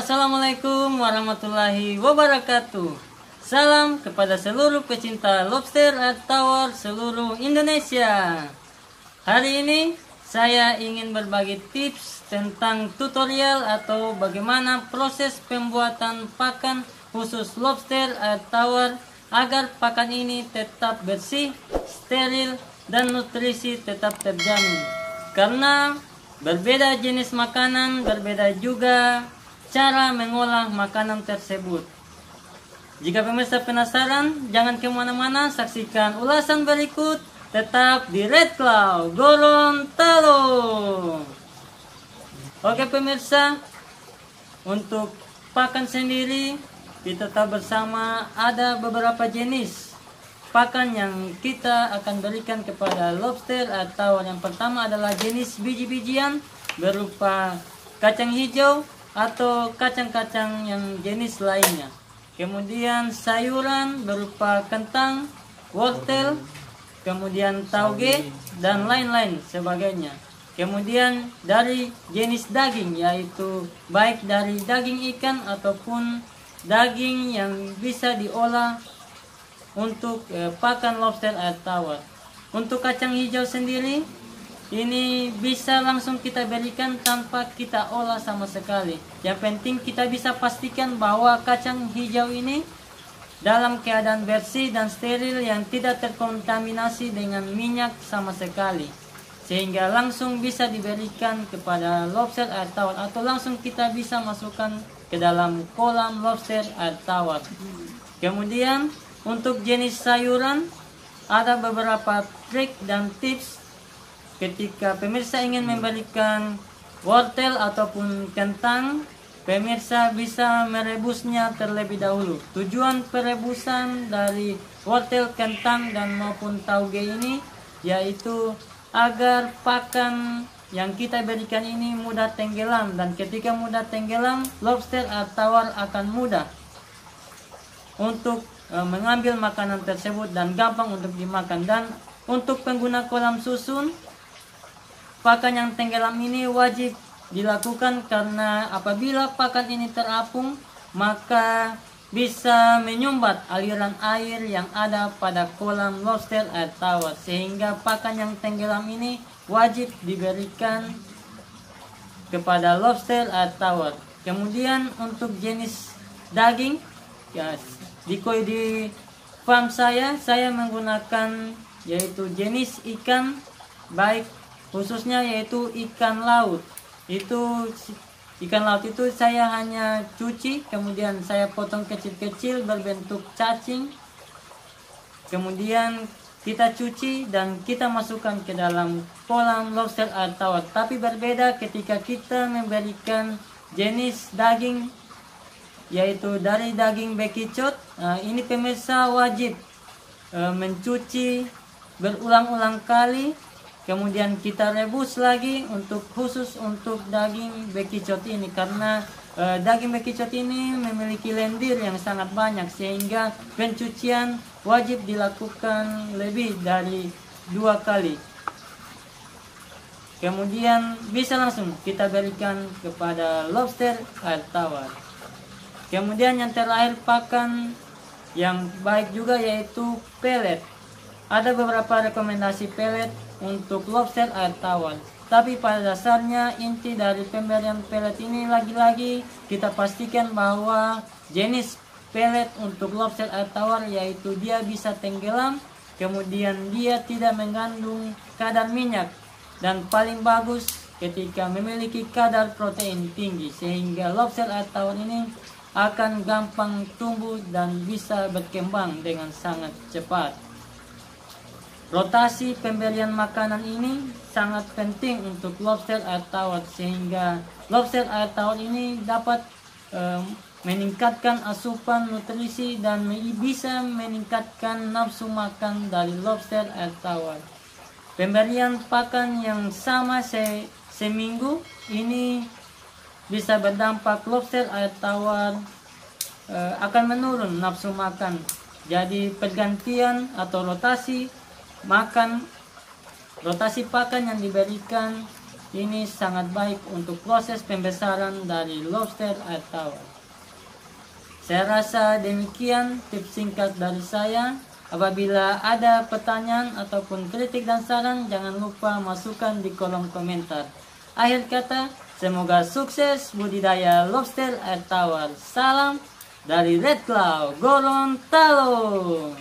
Assalamualaikum warahmatullahi wabarakatuh. Salam kepada seluruh pecinta lobster at tawar seluruh Indonesia. Hari ini saya ingin berbagi tips tentang tutorial atau bagaimana proses pembuatan pakan khusus lobster at tawar agar pakan ini tetap bersih, steril, dan nutrisi tetap terjamin. Karena berbeda jenis makanan, berbeda juga cara mengolah makanan tersebut. Jika pemirsa penasaran, jangan kemana-mana, saksikan ulasan berikut. Tetap di Red Cloud Gorontalo. Oke pemirsa, untuk pakan sendiri kita tetap bersama ada beberapa jenis pakan yang kita akan berikan kepada lobster atau yang pertama adalah jenis biji-bijian berupa kacang hijau atau kacang-kacang yang jenis lainnya. Kemudian sayuran berupa kentang, wortel, kemudian tauge dan lain-lain sebagainya. Kemudian dari jenis daging, yaitu baik dari daging ikan ataupun daging yang bisa diolah untuk pakan lobster atau tawar. Untuk kacang hijau sendiri, ini bisa langsung kita berikan tanpa kita olah sama sekali. Yang penting kita bisa pastikan bahwa kacang hijau ini dalam keadaan bersih dan steril yang tidak terkontaminasi dengan minyak sama sekali. Sehingga langsung bisa diberikan kepada lobster atau tawar, atau langsung kita bisa masukkan ke dalam kolam lobster atau tawar. Kemudian untuk jenis sayuran ada beberapa trik dan tips ketika pemirsa ingin memberikan wortel ataupun kentang. Pemirsa bisa merebusnya terlebih dahulu. Tujuan perebusan dari wortel, kentang dan maupun tauge ini yaitu agar pakan yang kita berikan ini mudah tenggelam, dan ketika mudah tenggelam, lobster atau tawar akan mudah untuk mengambil makanan tersebut dan gampang untuk dimakan. Dan untuk pengguna kolam susun, pakan yang tenggelam ini wajib dilakukan karena apabila pakan ini terapung, maka bisa menyumbat aliran air yang ada pada kolam lobster atau tawar, sehingga pakan yang tenggelam ini wajib diberikan kepada lobster atau tawar. Kemudian untuk jenis daging, ya, di farm saya menggunakan yaitu jenis ikan, baik khususnya yaitu ikan laut. Ikan laut itu saya hanya cuci, kemudian saya potong kecil-kecil berbentuk cacing, kemudian kita cuci dan kita masukkan ke dalam kolam lobster atau tawar. Tapi berbeda ketika kita memberikan jenis daging, yaitu dari daging bekicot. Ini pemirsa wajib mencuci berulang-ulang kali, kemudian kita rebus lagi khusus untuk daging bekicot ini, karena daging bekicot ini memiliki lendir yang sangat banyak, sehingga pencucian wajib dilakukan lebih dari 2 kali. Kemudian bisa langsung kita berikan kepada lobster atau tawar. Kemudian yang terakhir pakan yang baik juga yaitu pelet. Ada beberapa rekomendasi pelet untuk lobster atau tawar. Tapi pada dasarnya inti dari pemberian pelet ini lagi-lagi kita pastikan bahwa jenis pelet untuk lobster atau tawar yaitu dia bisa tenggelam, kemudian dia tidak mengandung kadar minyak, dan paling bagus ketika memiliki kadar protein tinggi, sehingga lobster atau tawar ini akan gampang tumbuh dan bisa berkembang dengan sangat cepat. Rotasi pemberian makanan ini sangat penting untuk lobster atau tawar, sehingga lobster atau tawar ini dapat meningkatkan asupan nutrisi dan bisa meningkatkan nafsu makan dari lobster atau tawar. Pemberian pakan yang sama seminggu ini bisa berdampak lobster atau tawar akan menurun nafsu makan. Jadi pergantian atau rotasi pakan yang diberikan Ini sangat baik untuk proses pembesaran dari lobster air tawar. Saya rasa demikian tips singkat dari saya. Apabila ada pertanyaan ataupun kritik dan saran, jangan lupa masukkan di kolom komentar. Akhir kata, semoga sukses budidaya lobster air tawar. Salam dari Red Cloud Gorontalo.